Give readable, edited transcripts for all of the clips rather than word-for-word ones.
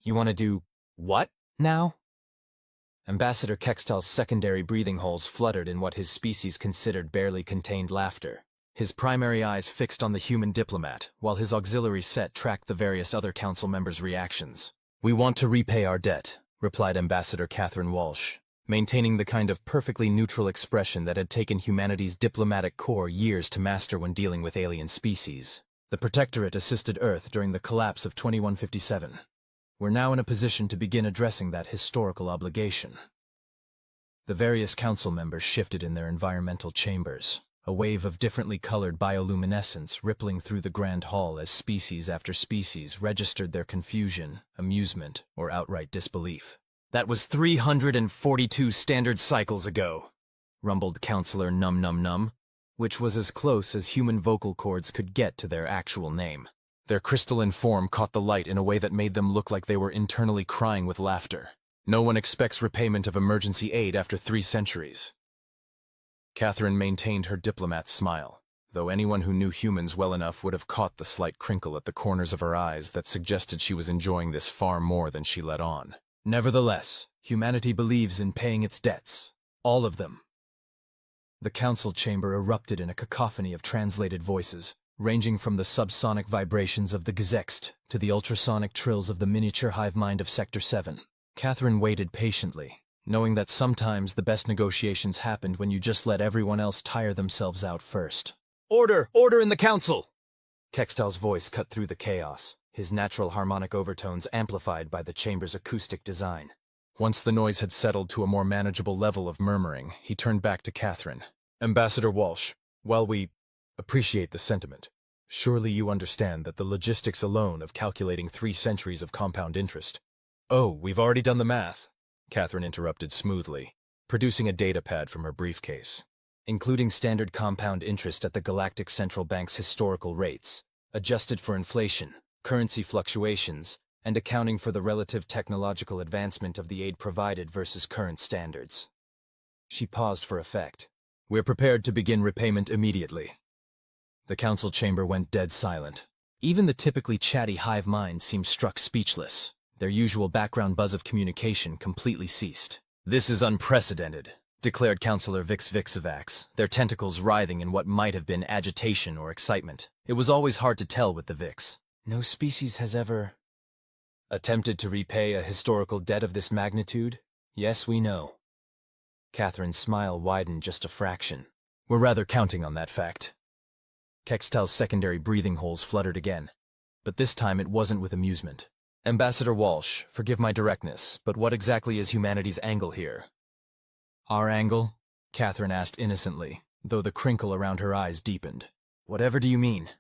You want to do what now? Ambassador Kextal's secondary breathing holes fluttered in what his species considered barely contained laughter. His primary eyes fixed on the human diplomat, while his auxiliary set tracked the various other council members' reactions. "We want to repay our debt," replied Ambassador Catherine Walsh, maintaining the kind of perfectly neutral expression that had taken humanity's diplomatic corps years to master when dealing with alien species. The Protectorate assisted Earth during the collapse of 2157. We're now in a position to begin addressing that historical obligation. The various council members shifted in their environmental chambers, a wave of differently colored bioluminescence rippling through the grand hall as species after species registered their confusion, amusement, or outright disbelief. "That was 342 standard cycles ago," rumbled Counselor Num Num Num, which was as close as human vocal cords could get to their actual name. Their crystalline form caught the light in a way that made them look like they were internally crying with laughter. "No one expects repayment of emergency aid after 3 centuries. Catherine maintained her diplomat's smile, though anyone who knew humans well enough would have caught the slight crinkle at the corners of her eyes that suggested she was enjoying this far more than she let on. "Nevertheless, humanity believes in paying its debts. All of them." The council chamber erupted in a cacophony of translated voices, ranging from the subsonic vibrations of the Gezext to the ultrasonic trills of the miniature hive mind of Sector 7. Catherine waited patiently, knowing that sometimes the best negotiations happened when you just let everyone else tire themselves out first. "Order! Order in the council!" Kextal's voice cut through the chaos, his natural harmonic overtones amplified by the chamber's acoustic design. Once the noise had settled to a more manageable level of murmuring, he turned back to Catherine. "Ambassador Walsh, while we appreciate the sentiment, surely you understand that the logistics alone of calculating 3 centuries of compound interest—" "Oh, we've already done the math," Catherine interrupted smoothly, producing a data pad from her briefcase. "Including standard compound interest at the Galactic Central Bank's historical rates, adjusted for inflation, currency fluctuations, and accounting for the relative technological advancement of the aid provided versus current standards." She paused for effect. "We're prepared to begin repayment immediately." The council chamber went dead silent. Even the typically chatty hive mind seemed struck speechless. Their usual background buzz of communication completely ceased. "This is unprecedented," declared Councillor Vix Vixavax, their tentacles writhing in what might have been agitation or excitement. It was always hard to tell with the Vix. "No species has ever attempted to repay a historical debt of this magnitude? Yes, we know." Catherine's smile widened just a fraction. "We're rather counting on that fact." Kextal's secondary breathing holes fluttered again, but this time it wasn't with amusement. "Ambassador Walsh, forgive my directness, but what exactly is humanity's angle here?" "Our angle?" Catherine asked innocently, though the crinkle around her eyes deepened. "Whatever do you mean?"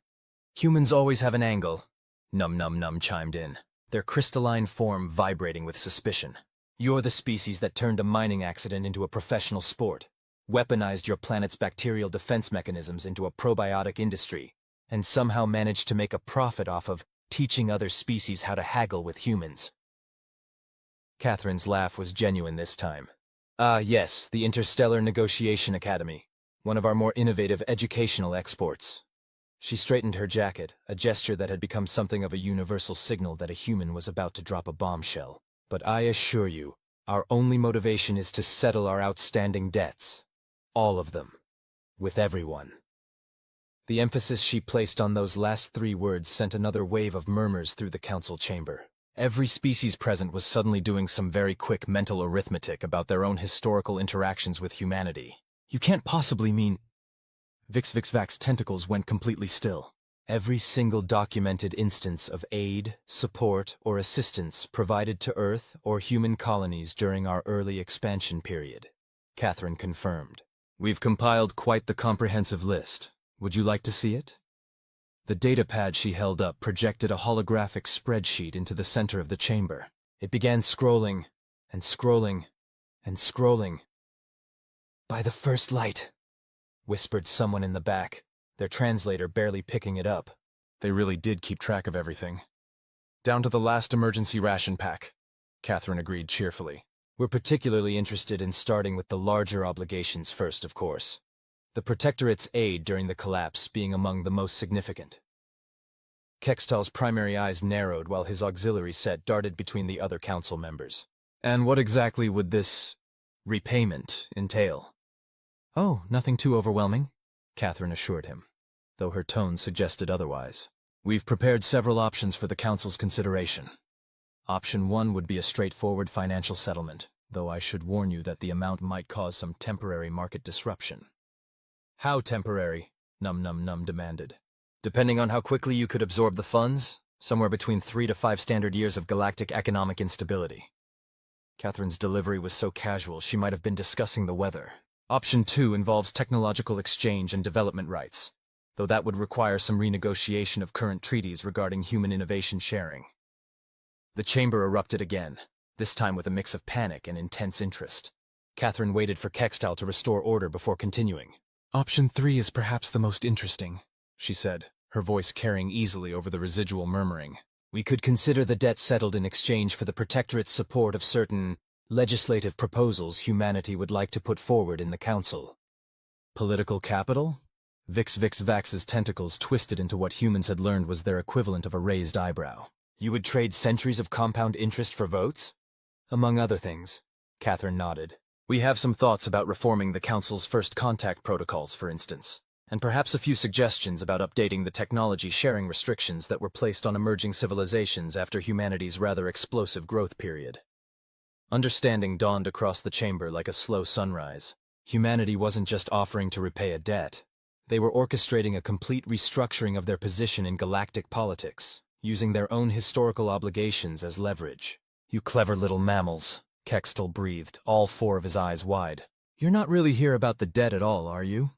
"Humans always have an angle," Num Num Num chimed in, their crystalline form vibrating with suspicion. "You're the species that turned a mining accident into a professional sport, weaponized your planet's bacterial defense mechanisms into a probiotic industry, and somehow managed to make a profit off of teaching other species how to haggle with humans." Catherine's laugh was genuine this time. "Ah, yes, the Interstellar Negotiation Academy, one of our more innovative educational exports." She straightened her jacket, a gesture that had become something of a universal signal that a human was about to drop a bombshell. "But I assure you, our only motivation is to settle our outstanding debts. All of them. With everyone." The emphasis she placed on those last 3 words sent another wave of murmurs through the council chamber. Every species present was suddenly doing some very quick mental arithmetic about their own historical interactions with humanity. "You can't possibly mean—" Vixvax's tentacles went completely still. "Every single documented instance of aid, support, or assistance provided to Earth or human colonies during our early expansion period," Catherine confirmed. "We've compiled quite the comprehensive list. Would you like to see it?" The datapad she held up projected a holographic spreadsheet into the center of the chamber. It began scrolling, and scrolling, and scrolling. "By the first light," whispered someone in the back, their translator barely picking it up. They really did keep track of everything. "Down to the last emergency ration pack," Catherine agreed cheerfully. "We're particularly interested in starting with the larger obligations first, of course. The Protectorate's aid during the collapse being among the most significant." Kextal's primary eyes narrowed while his auxiliary set darted between the other council members. And what exactly would this repayment entail? Oh, nothing too overwhelming, Catherine assured him, though her tone suggested otherwise. We've prepared several options for the council's consideration. Option 1 would be a straightforward financial settlement, though I should warn you that the amount might cause some temporary market disruption. How temporary? Num Num Num demanded. Depending on how quickly you could absorb the funds, somewhere between 3 to 5 standard years of galactic economic instability. Catherine's delivery was so casual she might have been discussing the weather. Option 2 involves technological exchange and development rights, though that would require some renegotiation of current treaties regarding human innovation sharing. The chamber erupted again, this time with a mix of panic and intense interest. Catherine waited for Kextal to restore order before continuing. Option 3 is perhaps the most interesting, she said, her voice carrying easily over the residual murmuring. We could consider the debt settled in exchange for the Protectorate's support of certain legislative proposals humanity would like to put forward in the Council. Political capital? Vix Vax's tentacles twisted into what humans had learned was their equivalent of a raised eyebrow. You would trade centuries of compound interest for votes? Among other things, Catherine nodded. We have some thoughts about reforming the Council's first contact protocols, for instance, and perhaps a few suggestions about updating the technology sharing restrictions that were placed on emerging civilizations after humanity's rather explosive growth period. Understanding dawned across the chamber like a slow sunrise. Humanity wasn't just offering to repay a debt. They were orchestrating a complete restructuring of their position in galactic politics, using their own historical obligations as leverage. You clever little mammals, Kextal breathed, all 4 of his eyes wide. You're not really here about the debt at all, are you?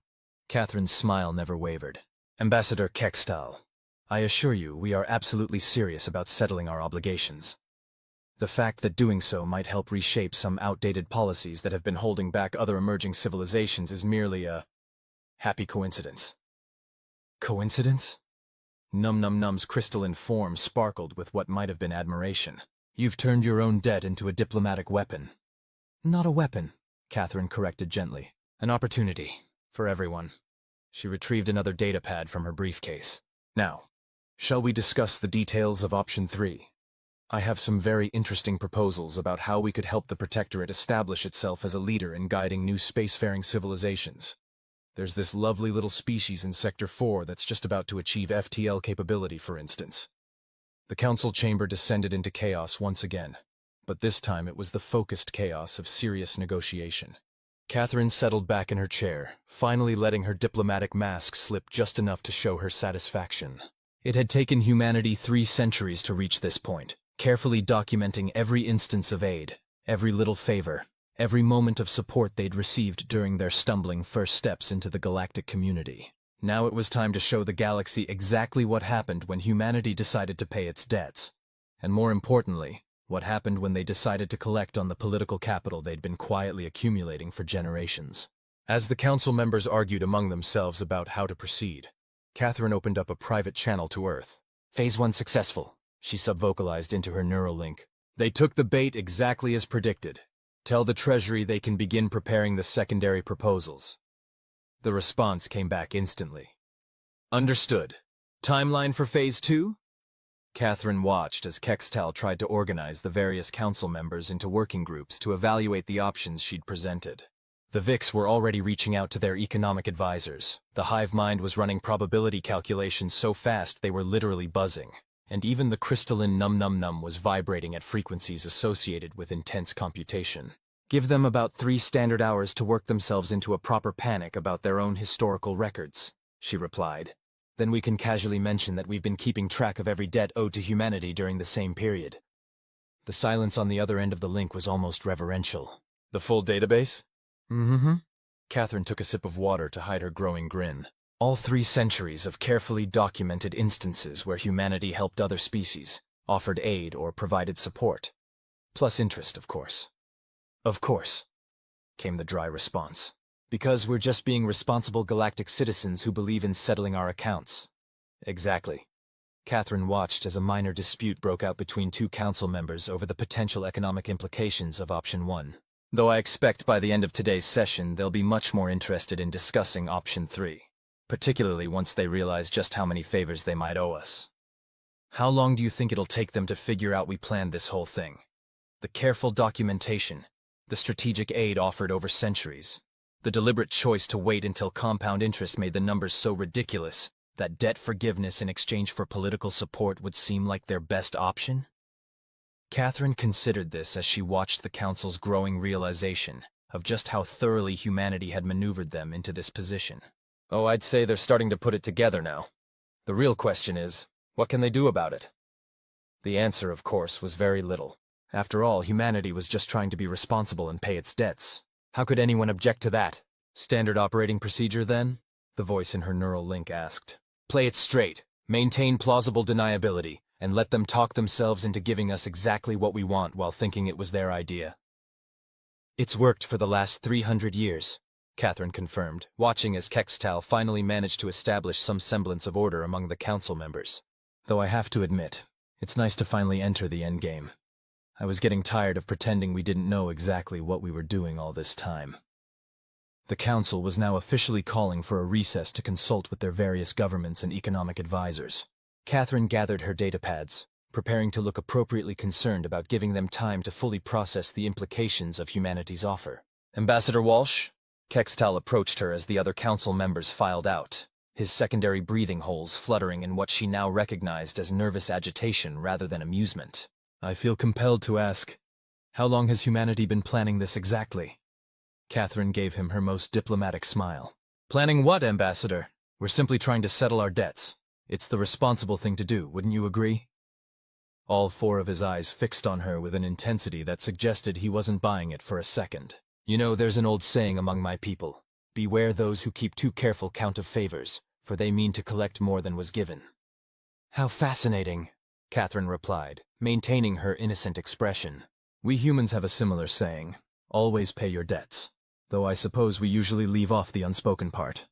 Catherine's smile never wavered. Ambassador Kextal, I assure you we are absolutely serious about settling our obligations. The fact that doing so might help reshape some outdated policies that have been holding back other emerging civilizations is merely a happy coincidence. Coincidence? Num Num Num's crystalline form sparkled with what might have been admiration. You've turned your own debt into a diplomatic weapon. Not a weapon, Catherine corrected gently. An opportunity. For everyone. She retrieved another datapad from her briefcase. Now, shall we discuss the details of Option 3? I have some very interesting proposals about how we could help the Protectorate establish itself as a leader in guiding new spacefaring civilizations. There's this lovely little species in Sector 4 that's just about to achieve FTL capability, for instance. The council chamber descended into chaos once again, but this time it was the focused chaos of serious negotiation. Catherine settled back in her chair, finally letting her diplomatic mask slip just enough to show her satisfaction. It had taken humanity 3 centuries to reach this point, carefully documenting every instance of aid, every little favor, every moment of support they'd received during their stumbling first steps into the galactic community. Now it was time to show the galaxy exactly what happened when humanity decided to pay its debts, and more importantly, what happened when they decided to collect on the political capital they'd been quietly accumulating for generations. As the council members argued among themselves about how to proceed, Catherine opened up a private channel to Earth. Phase 1 successful, she subvocalized into her neural link. They took the bait exactly as predicted. Tell the Treasury they can begin preparing the secondary proposals. The response came back instantly. Understood. Timeline for Phase 2? Catherine watched as Kextal tried to organize the various council members into working groups to evaluate the options she'd presented. The Vix were already reaching out to their economic advisors. The hive mind was running probability calculations so fast they were literally buzzing, and even the crystalline Num Num Num was vibrating at frequencies associated with intense computation. Give them about 3 standard hours to work themselves into a proper panic about their own historical records, she replied. Then we can casually mention that we've been keeping track of every debt owed to humanity during the same period. The silence on the other end of the link was almost reverential. The full database? Mm-hmm. Catherine took a sip of water to hide her growing grin. All 3 centuries of carefully documented instances where humanity helped other species, offered aid or provided support. Plus interest, of course. Of course, came the dry response. Because we're just being responsible galactic citizens who believe in settling our accounts. Exactly. Catherine watched as a minor dispute broke out between 2 council members over the potential economic implications of Option 1. Though I expect by the end of today's session they'll be much more interested in discussing Option 3, particularly once they realize just how many favors they might owe us. How long do you think it'll take them to figure out we planned this whole thing? The careful documentation, the strategic aid offered over centuries, the deliberate choice to wait until compound interest made the numbers so ridiculous that debt forgiveness in exchange for political support would seem like their best option? Catherine considered this as she watched the Council's growing realization of just how thoroughly humanity had maneuvered them into this position. Oh, I'd say they're starting to put it together now. The real question is, what can they do about it? The answer, of course, was very little. After all, humanity was just trying to be responsible and pay its debts. How could anyone object to that? Standard operating procedure, then? The voice in her neural link asked. Play it straight, maintain plausible deniability, and let them talk themselves into giving us exactly what we want while thinking it was their idea. It's worked for the last 300 years, Catherine confirmed, watching as Kextal finally managed to establish some semblance of order among the council members. Though I have to admit, it's nice to finally enter the endgame. I was getting tired of pretending we didn't know exactly what we were doing all this time. The council was now officially calling for a recess to consult with their various governments and economic advisors. Catherine gathered her datapads, preparing to look appropriately concerned about giving them time to fully process the implications of humanity's offer. Ambassador Walsh? Kextal approached her as the other council members filed out, his secondary breathing holes fluttering in what she now recognized as nervous agitation rather than amusement. I feel compelled to ask, how long has humanity been planning this exactly? Catherine gave him her most diplomatic smile. Planning what, Ambassador? We're simply trying to settle our debts. It's the responsible thing to do, wouldn't you agree? All four of his eyes fixed on her with an intensity that suggested he wasn't buying it for a second. You know, there's an old saying among my people, beware those who keep too careful count of favors, for they mean to collect more than was given. How fascinating, Catherine replied, maintaining her innocent expression. We humans have a similar saying, always pay your debts, though I suppose we usually leave off the unspoken part.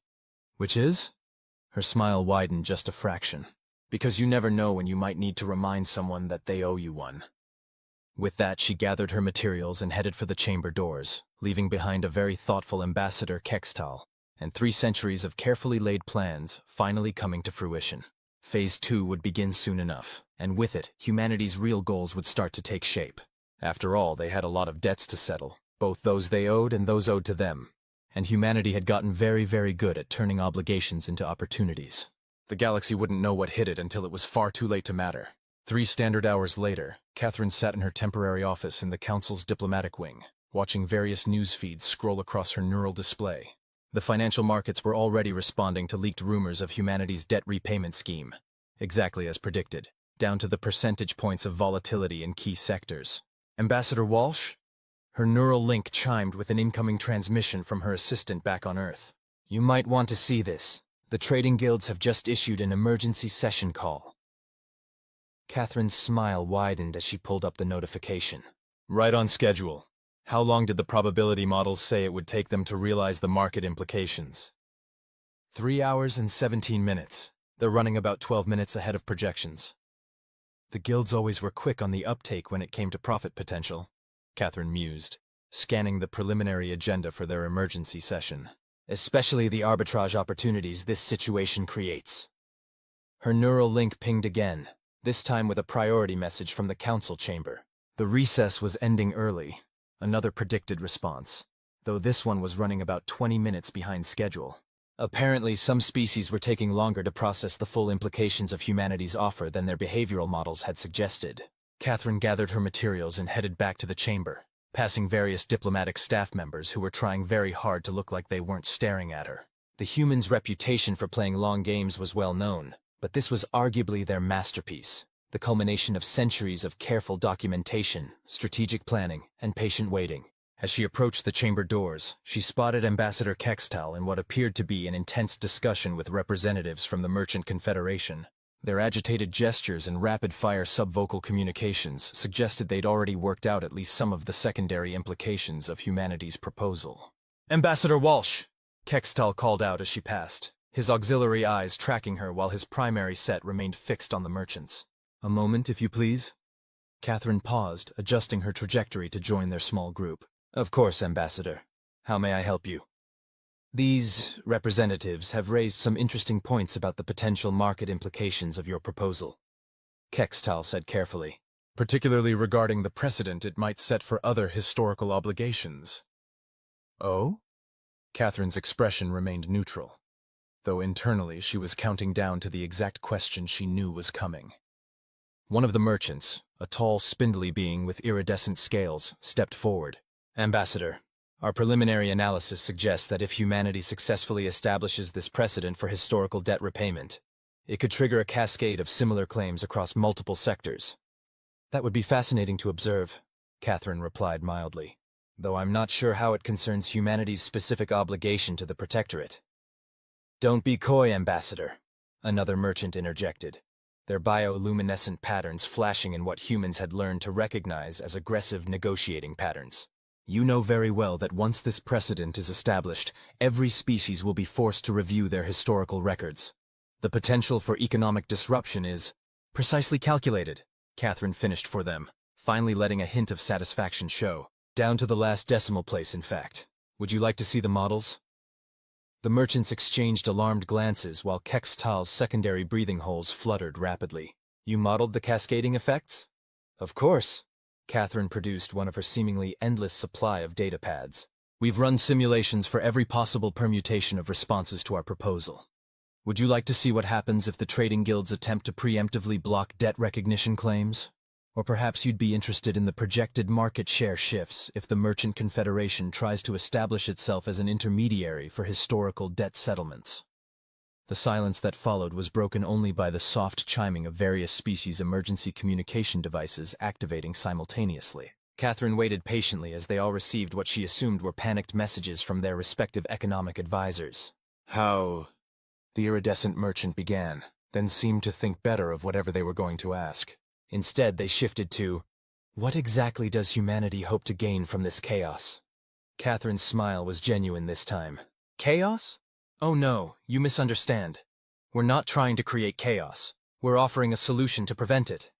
Which is? Her smile widened just a fraction. Because you never know when you might need to remind someone that they owe you one. With that, she gathered her materials and headed for the chamber doors, leaving behind a very thoughtful Ambassador Kextal, and 3 centuries of carefully laid plans finally coming to fruition. Phase 2 would begin soon enough, and with it, humanity's real goals would start to take shape. After all, they had a lot of debts to settle, both those they owed and those owed to them, and humanity had gotten very, very good at turning obligations into opportunities. The galaxy wouldn't know what hit it until it was far too late to matter. 3 standard hours later, Catherine sat in her temporary office in the Council's diplomatic wing, watching various news feeds scroll across her neural display. The financial markets were already responding to leaked rumors of humanity's debt repayment scheme, exactly as predicted, down to the percentage points of volatility in key sectors. Ambassador Walsh? Her neural link chimed with an incoming transmission from her assistant back on Earth. You might want to see this. The trading guilds have just issued an emergency session call. Catherine's smile widened as she pulled up the notification. Right on schedule. How long did the probability models say it would take them to realize the market implications? 3 hours and 17 minutes. They're running about 12 minutes ahead of projections. The guilds always were quick on the uptake when it came to profit potential, Catherine mused, scanning the preliminary agenda for their emergency session. Especially the arbitrage opportunities this situation creates. Her neural link pinged again, this time with a priority message from the council chamber. The recess was ending early, another predicted response, though this one was running about 20 minutes behind schedule. Apparently, some species were taking longer to process the full implications of humanity's offer than their behavioral models had suggested. Catherine gathered her materials and headed back to the chamber, passing various diplomatic staff members who were trying very hard to look like they weren't staring at her. The humans' reputation for playing long games was well known, but this was arguably their masterpiece, the culmination of centuries of careful documentation, strategic planning, and patient waiting. As she approached the chamber doors, she spotted Ambassador Kextal in what appeared to be an intense discussion with representatives from the Merchant Confederation. Their agitated gestures and rapid-fire subvocal communications suggested they'd already worked out at least some of the secondary implications of humanity's proposal. Ambassador Walsh! Kextal called out as she passed, his auxiliary eyes tracking her while his primary set remained fixed on the merchants. A moment, if you please. Catherine paused, adjusting her trajectory to join their small group. Of course, Ambassador. How may I help you? These representatives have raised some interesting points about the potential market implications of your proposal. Kextal said carefully, particularly regarding the precedent it might set for other historical obligations. Oh? Catherine's expression remained neutral, though internally she was counting down to the exact question she knew was coming. One of the merchants, a tall, spindly being with iridescent scales, stepped forward. Ambassador, our preliminary analysis suggests that if humanity successfully establishes this precedent for historical debt repayment, it could trigger a cascade of similar claims across multiple sectors. That would be fascinating to observe, Catherine replied mildly, though I'm not sure how it concerns humanity's specific obligation to the Protectorate. Don't be coy, Ambassador, another merchant interjected, their bioluminescent patterns flashing in what humans had learned to recognize as aggressive negotiating patterns. You know very well that once this precedent is established, every species will be forced to review their historical records. The potential for economic disruption is precisely calculated, Catherine finished for them, finally letting a hint of satisfaction show. Down to the last decimal place, in fact. Would you like to see the models? The merchants exchanged alarmed glances while Kextal's secondary breathing holes fluttered rapidly. You modeled the cascading effects? Of course. Catherine produced one of her seemingly endless supply of data pads. We've run simulations for every possible permutation of responses to our proposal. Would you like to see what happens if the trading guilds attempt to preemptively block debt recognition claims? Or perhaps you'd be interested in the projected market share shifts if the Merchant Confederation tries to establish itself as an intermediary for historical debt settlements. The silence that followed was broken only by the soft chiming of various species' emergency communication devices activating simultaneously. Catherine waited patiently as they all received what she assumed were panicked messages from their respective economic advisors. How? The iridescent merchant began, then seemed to think better of whatever they were going to ask. Instead, they shifted to, what exactly does humanity hope to gain from this chaos? Catherine's smile was genuine this time. Chaos? Oh no, you misunderstand. We're not trying to create chaos. We're offering a solution to prevent it.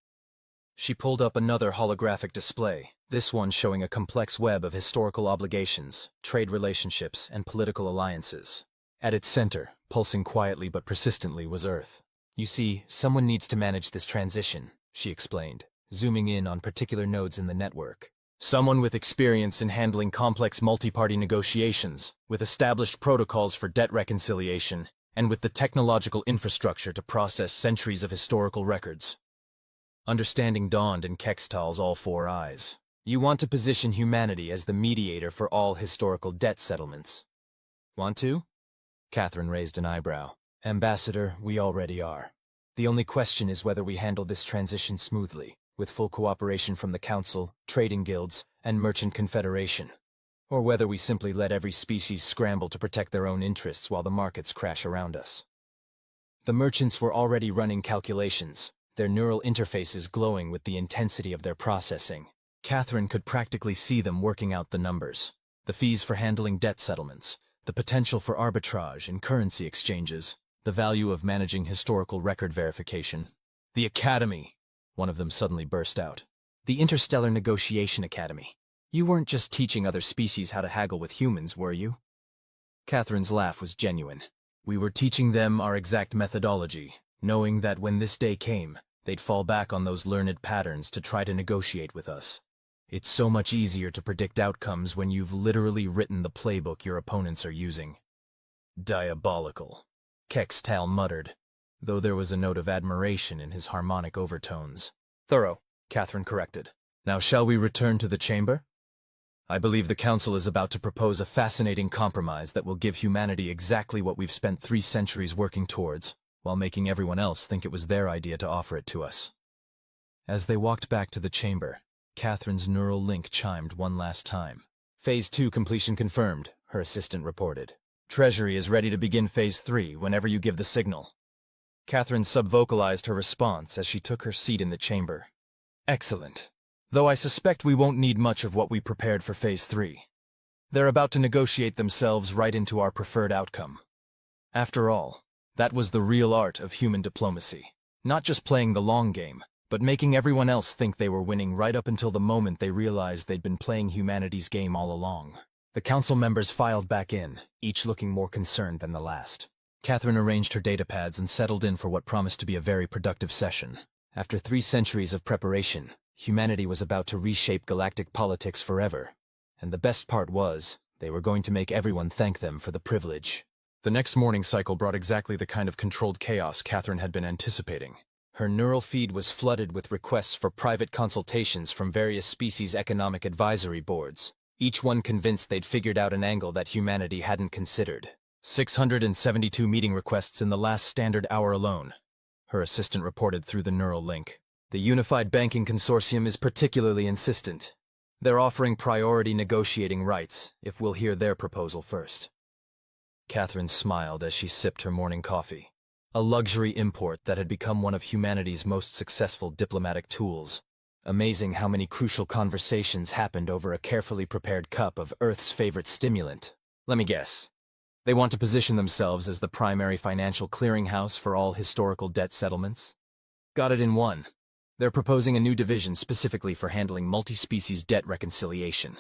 She pulled up another holographic display, this one showing a complex web of historical obligations, trade relationships, and political alliances. At its center, pulsing quietly but persistently, was Earth. You see, someone needs to manage this transition, she explained, zooming in on particular nodes in the network. Someone with experience in handling complex multi-party negotiations, with established protocols for debt reconciliation, and with the technological infrastructure to process centuries of historical records. Understanding dawned in Kextal's all four eyes. You want to position humanity as the mediator for all historical debt settlements. Want to? Catherine raised an eyebrow. Ambassador, we already are. The only question is whether we handle this transition smoothly, with full cooperation from the Council, trading guilds, and Merchant Confederation, or whether we simply let every species scramble to protect their own interests while the markets crash around us. The merchants were already running calculations, their neural interfaces glowing with the intensity of their processing. Catherine could practically see them working out the numbers. The fees for handling debt settlements, the potential for arbitrage in currency exchanges, the value of managing historical record verification. The Academy, one of them suddenly burst out. The Interstellar Negotiation Academy. You weren't just teaching other species how to haggle with humans, were you? Catherine's laugh was genuine. We were teaching them our exact methodology, knowing that when this day came, they'd fall back on those learned patterns to try to negotiate with us. It's so much easier to predict outcomes when you've literally written the playbook your opponents are using. Diabolical, Kextal muttered, though there was a note of admiration in his harmonic overtones. Thorough, Catherine corrected. Now shall we return to the chamber? I believe the Council is about to propose a fascinating compromise that will give humanity exactly what we've spent 3 centuries working towards, while making everyone else think it was their idea to offer it to us. As they walked back to the chamber, Catherine's neural link chimed one last time. Phase 2 completion confirmed, her assistant reported. Treasury is ready to begin Phase 3 whenever you give the signal. Catherine subvocalized her response as she took her seat in the chamber. Excellent. Though I suspect we won't need much of what we prepared for Phase 3. They're about to negotiate themselves right into our preferred outcome. After all, that was the real art of human diplomacy. Not just playing the long game, but making everyone else think they were winning right up until the moment they realized they'd been playing humanity's game all along. The council members filed back in, each looking more concerned than the last. Catherine arranged her datapads and settled in for what promised to be a very productive session. After 3 centuries of preparation, humanity was about to reshape galactic politics forever. And the best part was, they were going to make everyone thank them for the privilege. The next morning cycle brought exactly the kind of controlled chaos Catherine had been anticipating. Her neural feed was flooded with requests for private consultations from various species economic advisory boards, each one convinced they'd figured out an angle that humanity hadn't considered. 672 meeting requests in the last standard hour alone, her assistant reported through the neural link. The Unified Banking Consortium is particularly insistent. They're offering priority negotiating rights, if we'll hear their proposal first. Catherine smiled as she sipped her morning coffee. A luxury import that had become one of humanity's most successful diplomatic tools. Amazing how many crucial conversations happened over a carefully prepared cup of Earth's favorite stimulant. Let me guess. They want to position themselves as the primary financial clearinghouse for all historical debt settlements? Got it in one. They're proposing a new division specifically for handling multi-species debt reconciliation.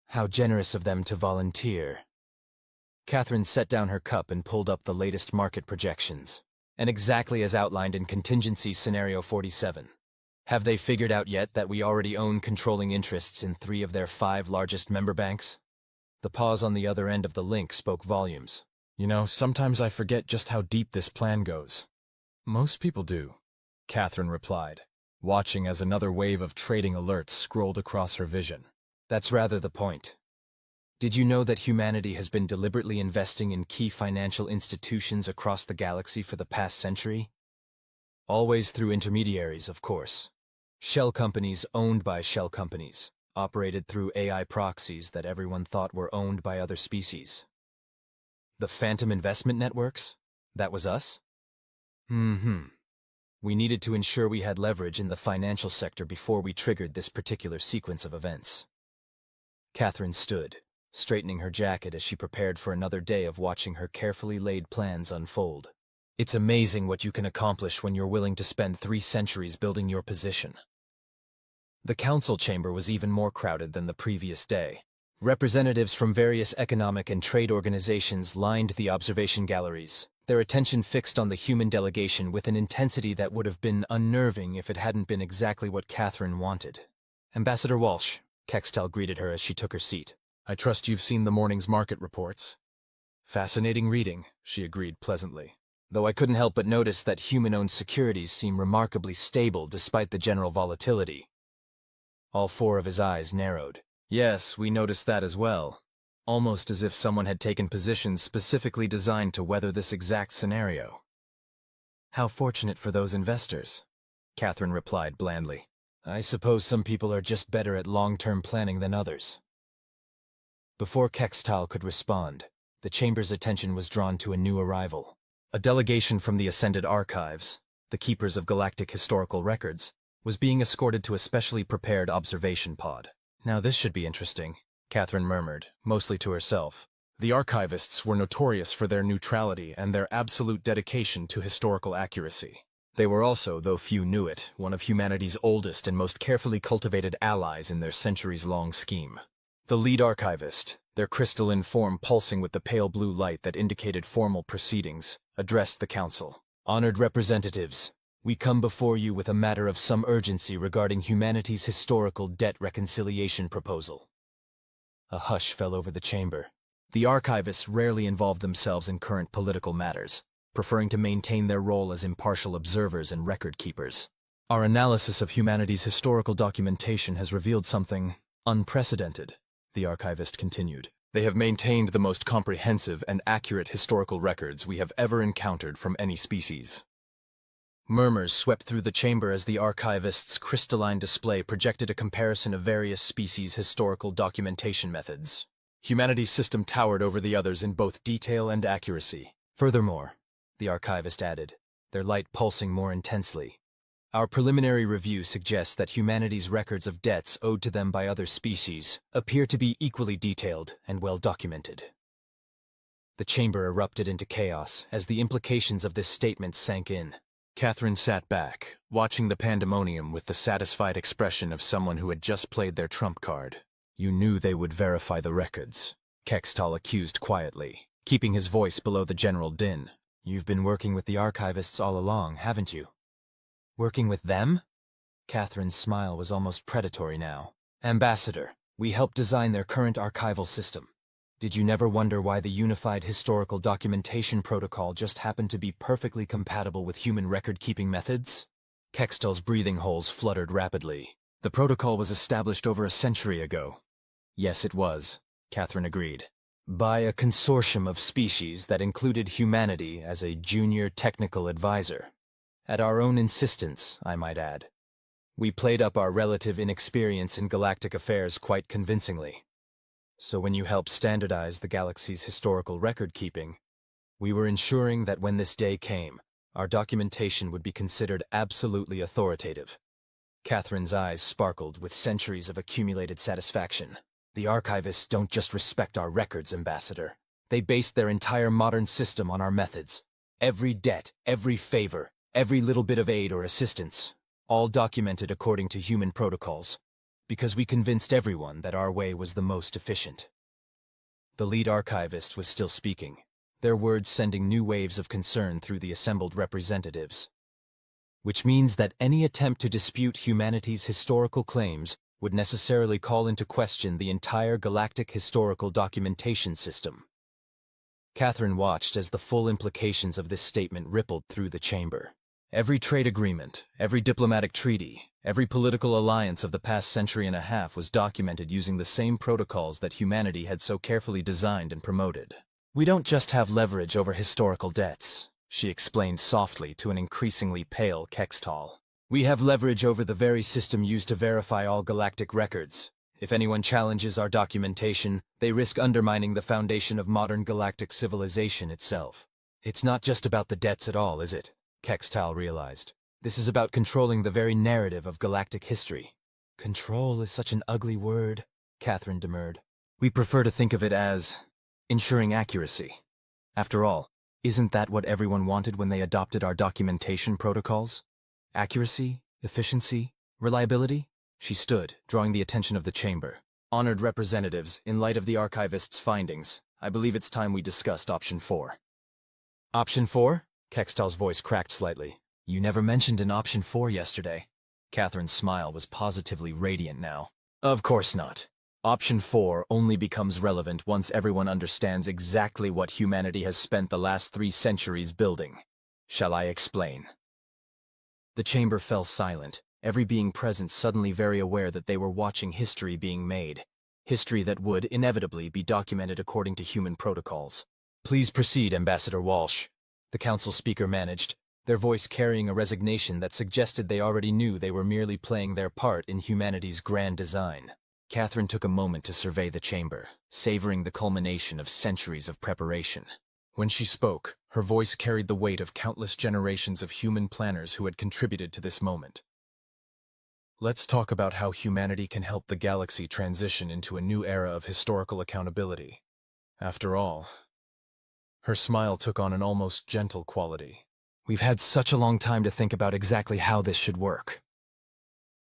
How generous of them to volunteer. Catherine set down her cup and pulled up the latest market projections. And exactly as outlined in Contingency Scenario 47. Have they figured out yet that we already own controlling interests in 3 of their 5 largest member banks? The pause on the other end of the link spoke volumes. You know, sometimes I forget just how deep this plan goes. Most people do, Catherine replied, watching as another wave of trading alerts scrolled across her vision. That's rather the point. Did you know that humanity has been deliberately investing in key financial institutions across the galaxy for the past century? Always through intermediaries, of course. Shell companies owned by shell companies, operated through AI proxies that everyone thought were owned by other species. The phantom investment networks? That was us? We needed to ensure we had leverage in the financial sector before we triggered this particular sequence of events. Catherine stood, straightening her jacket as she prepared for another day of watching her carefully laid plans unfold. It's amazing what you can accomplish when you're willing to spend 3 centuries building your position. The council chamber was even more crowded than the previous day. Representatives from various economic and trade organizations lined the observation galleries, their attention fixed on the human delegation with an intensity that would have been unnerving if it hadn't been exactly what Catherine wanted. Ambassador Walsh, Kextel greeted her as she took her seat. I trust you've seen the morning's market reports. Fascinating reading, she agreed pleasantly. Though I couldn't help but notice that human-owned securities seem remarkably stable despite the general volatility. All 4 of his eyes narrowed. Yes, we noticed that as well. Almost as if someone had taken positions specifically designed to weather this exact scenario. How fortunate for those investors, Catherine replied blandly. I suppose some people are just better at long-term planning than others. Before Kextal could respond, the chamber's attention was drawn to a new arrival. A delegation from the Ascended Archives, the keepers of galactic historical records, was being escorted to a specially prepared observation pod. Now this should be interesting, Catherine murmured, mostly to herself. The archivists were notorious for their neutrality and their absolute dedication to historical accuracy. They were also, though few knew it, one of humanity's oldest and most carefully cultivated allies in their centuries-long scheme. The lead archivist, their crystalline form pulsing with the pale blue light that indicated formal proceedings, addressed the council. Honored representatives, we come before you with a matter of some urgency regarding humanity's historical debt reconciliation proposal. A hush fell over the chamber. The archivists rarely involved themselves in current political matters, preferring to maintain their role as impartial observers and record keepers. Our analysis of humanity's historical documentation has revealed something unprecedented, the archivist continued. They have maintained the most comprehensive and accurate historical records we have ever encountered from any species. Murmurs swept through the chamber as the archivist's crystalline display projected a comparison of various species' historical documentation methods. Humanity's system towered over the others in both detail and accuracy. Furthermore, the archivist added, their light pulsing more intensely, our preliminary review suggests that humanity's records of debts owed to them by other species appear to be equally detailed and well documented. The chamber erupted into chaos as the implications of this statement sank in. Catherine sat back, watching the pandemonium with the satisfied expression of someone who had just played their trump card. You knew they would verify the records, Kextal accused quietly, keeping his voice below the general din. You've been working with the archivists all along, haven't you? Working with them? Catherine's smile was almost predatory now. Ambassador, we helped design their current archival system. Did you never wonder why the Unified Historical Documentation Protocol just happened to be perfectly compatible with human record-keeping methods? Kextel's breathing holes fluttered rapidly. The protocol was established over a century ago. Yes, it was, Catherine agreed. By a consortium of species that included humanity as a junior technical advisor. At our own insistence, I might add. We played up our relative inexperience in galactic affairs quite convincingly. So when you helped standardize the galaxy's historical record-keeping, we were ensuring that when this day came, our documentation would be considered absolutely authoritative. Catherine's eyes sparkled with centuries of accumulated satisfaction. The archivists don't just respect our records, Ambassador. They based their entire modern system on our methods. Every debt, every favor, every little bit of aid or assistance, all documented according to human protocols, because we convinced everyone that our way was the most efficient. The lead archivist was still speaking, their words sending new waves of concern through the assembled representatives. Which means that any attempt to dispute humanity's historical claims would necessarily call into question the entire galactic historical documentation system. Catherine watched as the full implications of this statement rippled through the chamber. Every trade agreement, every diplomatic treaty, every political alliance of the past century and a half was documented using the same protocols that humanity had so carefully designed and promoted. We don't just have leverage over historical debts, she explained softly to an increasingly pale Kextal. We have leverage over the very system used to verify all galactic records. If anyone challenges our documentation, they risk undermining the foundation of modern galactic civilization itself. It's not just about the debts at all, is it? Kextal realized. This is about controlling the very narrative of galactic history. Control is such an ugly word, Catherine demurred. We prefer to think of it as ensuring accuracy. After all, isn't that what everyone wanted when they adopted our documentation protocols? Accuracy, efficiency, reliability? She stood, drawing the attention of the chamber. Honored representatives, in light of the archivist's findings, I believe it's time we discussed option 4. Option 4? Kextal's voice cracked slightly. You never mentioned an option 4 yesterday. Catherine's smile was positively radiant now. Of course not. Option 4 only becomes relevant once everyone understands exactly what humanity has spent the last 3 centuries building. Shall I explain? The chamber fell silent, every being present suddenly very aware that they were watching history being made. History that would, inevitably, be documented according to human protocols. Please proceed, Ambassador Walsh. The council speaker managed, their voice carrying a resignation that suggested they already knew they were merely playing their part in humanity's grand design. Catherine took a moment to survey the chamber, savoring the culmination of centuries of preparation. When she spoke, her voice carried the weight of countless generations of human planners who had contributed to this moment. Let's talk about how humanity can help the galaxy transition into a new era of historical accountability. After all, her smile took on an almost gentle quality. We've had such a long time to think about exactly how this should work.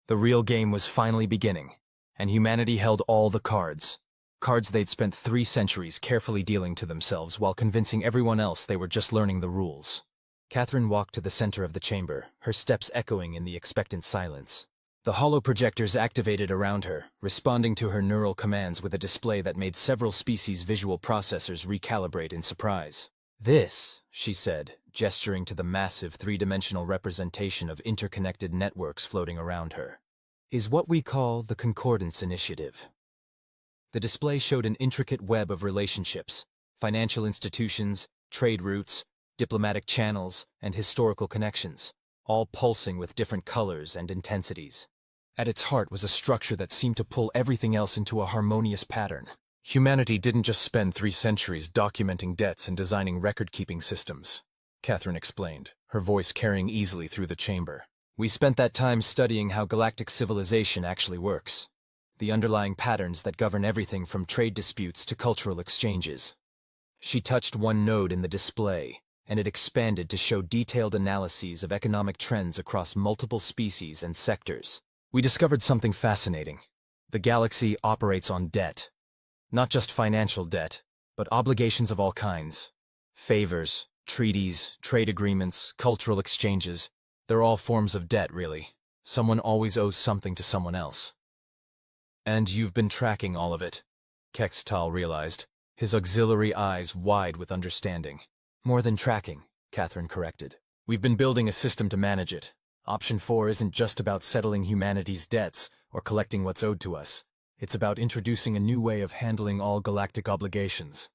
The real game was finally beginning, and humanity held all the cards. Cards they'd spent 3 centuries carefully dealing to themselves while convincing everyone else they were just learning the rules. Catherine walked to the center of the chamber, her steps echoing in the expectant silence. The holoprojectors activated around her, responding to her neural commands with a display that made several species' visual processors recalibrate in surprise. This, she said, gesturing to the massive 3-dimensional representation of interconnected networks floating around her, is what we call the Concordance Initiative. The display showed an intricate web of relationships, financial institutions, trade routes, diplomatic channels, and historical connections, all pulsing with different colors and intensities. At its heart was a structure that seemed to pull everything else into a harmonious pattern. Humanity didn't just spend 3 centuries documenting debts and designing record-keeping systems, Catherine explained, her voice carrying easily through the chamber. We spent that time studying how galactic civilization actually works, the underlying patterns that govern everything from trade disputes to cultural exchanges. She touched one node in the display, and it expanded to show detailed analyses of economic trends across multiple species and sectors. We discovered something fascinating. The galaxy operates on debt. Not just financial debt, but obligations of all kinds. Favors, treaties, trade agreements, cultural exchanges. They're all forms of debt, really. Someone always owes something to someone else. And you've been tracking all of it, Kextal realized, his auxiliary eyes wide with understanding. More than tracking, Catherine corrected. We've been building a system to manage it. Option 4 isn't just about settling humanity's debts or collecting what's owed to us. It's about introducing a new way of handling all galactic obligations.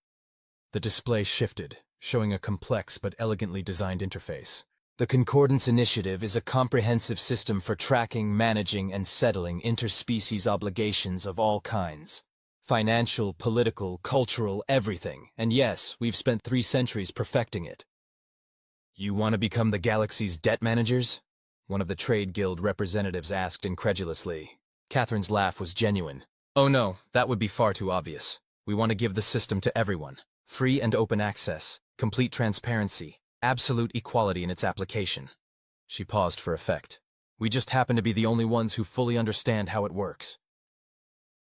The display shifted, showing a complex but elegantly designed interface. The Concordance Initiative is a comprehensive system for tracking, managing, and settling interspecies obligations of all kinds. Financial, political, cultural, everything. And yes, we've spent 3 centuries perfecting it. You want to become the galaxy's debt managers? One of the Trade Guild representatives asked incredulously. Catherine's laugh was genuine. Oh no, that would be far too obvious. We want to give the system to everyone. Free and open access, complete transparency, absolute equality in its application. She paused for effect. We just happen to be the only ones who fully understand how it works.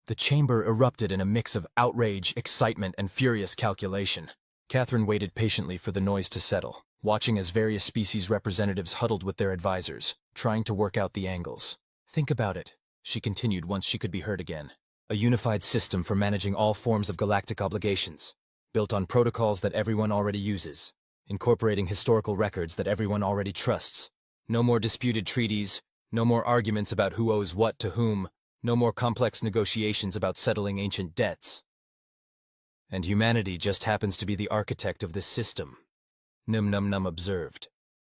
The chamber erupted in a mix of outrage, excitement, and furious calculation. Catherine waited patiently for the noise to settle, watching as various species representatives huddled with their advisors, trying to work out the angles. Think about it, she continued once she could be heard again. A unified system for managing all forms of galactic obligations, built on protocols that everyone already uses, incorporating historical records that everyone already trusts. No more disputed treaties, no more arguments about who owes what to whom, no more complex negotiations about settling ancient debts. And humanity just happens to be the architect of this system, Num observed,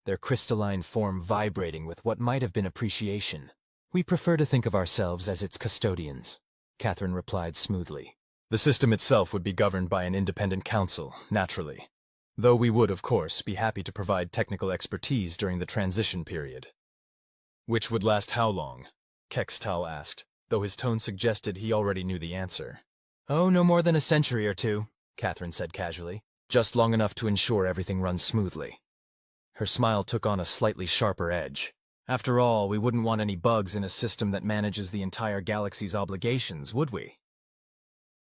their crystalline form vibrating with what might have been appreciation. We prefer to think of ourselves as its custodians, Catherine replied smoothly. The system itself would be governed by an independent council, naturally. Though we would, of course, be happy to provide technical expertise during the transition period. Which would last how long? Kextal asked, though his tone suggested he already knew the answer. Oh, no more than a century or 2, Catherine said casually. Just long enough to ensure everything runs smoothly. Her smile took on a slightly sharper edge. After all, we wouldn't want any bugs in a system that manages the entire galaxy's obligations, would we?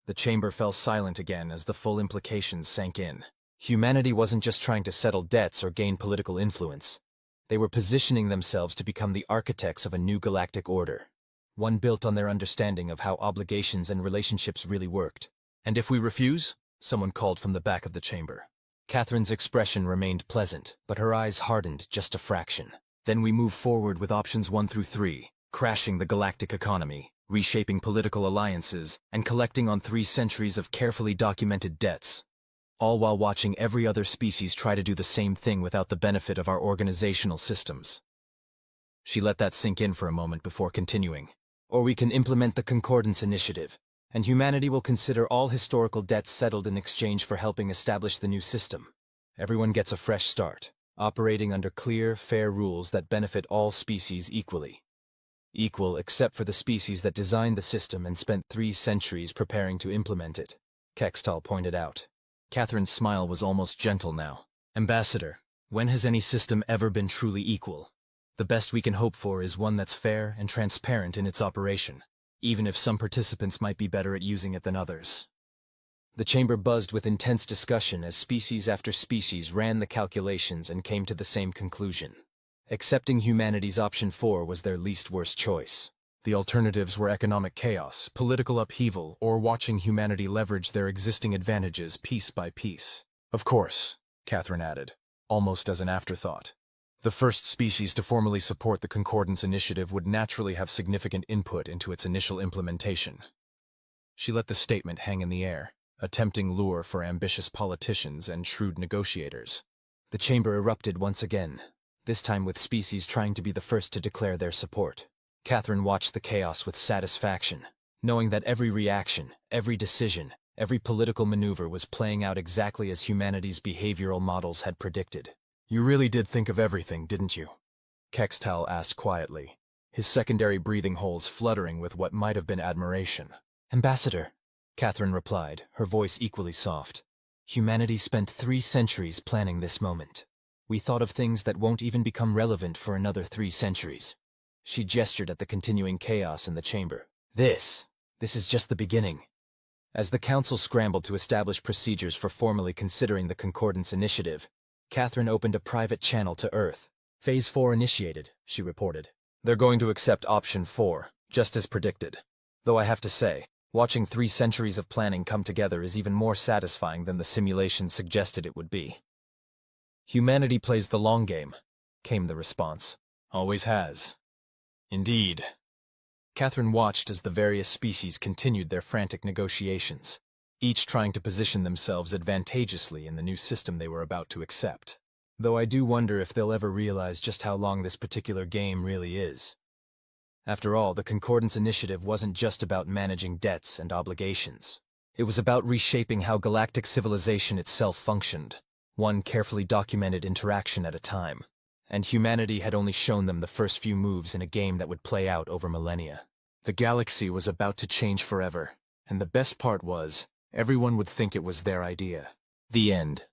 The chamber fell silent again as the full implications sank in. Humanity wasn't just trying to settle debts or gain political influence. They were positioning themselves to become the architects of a new galactic order, one built on their understanding of how obligations and relationships really worked. And if we refuse? Someone called from the back of the chamber. Catherine's expression remained pleasant, but her eyes hardened just a fraction. Then we move forward with options 1 through 3, crashing the galactic economy, reshaping political alliances, and collecting on 3 centuries of carefully documented debts. All while watching every other species try to do the same thing without the benefit of our organizational systems. She let that sink in for a moment before continuing. Or we can implement the Concordance Initiative, and humanity will consider all historical debts settled in exchange for helping establish the new system. Everyone gets a fresh start, operating under clear, fair rules that benefit all species equally. Equal except for the species that designed the system and spent 3 centuries preparing to implement it, Kextal pointed out. Catherine's smile was almost gentle now. Ambassador, when has any system ever been truly equal? The best we can hope for is one that's fair and transparent in its operation, even if some participants might be better at using it than others. The chamber buzzed with intense discussion as species after species ran the calculations and came to the same conclusion. Accepting humanity's option 4 was their least worst choice. The alternatives were economic chaos, political upheaval, or watching humanity leverage their existing advantages piece by piece. Of course, Catherine added, almost as an afterthought. The first species to formally support the Concordance Initiative would naturally have significant input into its initial implementation. She let the statement hang in the air, a tempting lure for ambitious politicians and shrewd negotiators. The chamber erupted once again, this time with species trying to be the first to declare their support. Catherine watched the chaos with satisfaction, knowing that every reaction, every decision, every political maneuver was playing out exactly as humanity's behavioral models had predicted. You really did think of everything, didn't you? Kextal asked quietly, his secondary breathing holes fluttering with what might have been admiration. Ambassador, Catherine replied, her voice equally soft. Humanity spent 3 centuries planning this moment. We thought of things that won't even become relevant for another 3 centuries. She gestured at the continuing chaos in the chamber. This is just the beginning. As the council scrambled to establish procedures for formally considering the Concordance Initiative, Catherine opened a private channel to Earth, Phase 4 initiated, she reported. They're going to accept option 4, just as predicted. Though I have to say, watching 3 centuries of planning come together is even more satisfying than the simulation suggested it would be. Humanity plays the long game, came the response. Always has. Indeed. Catherine watched as the various species continued their frantic negotiations, each trying to position themselves advantageously in the new system they were about to accept. Though I do wonder if they'll ever realize just how long this particular game really is. After all, the Concordance Initiative wasn't just about managing debts and obligations. It was about reshaping how galactic civilization itself functioned, one carefully documented interaction at a time. And humanity had only shown them the first few moves in a game that would play out over millennia. The galaxy was about to change forever, and the best part was, everyone would think it was their idea. The end.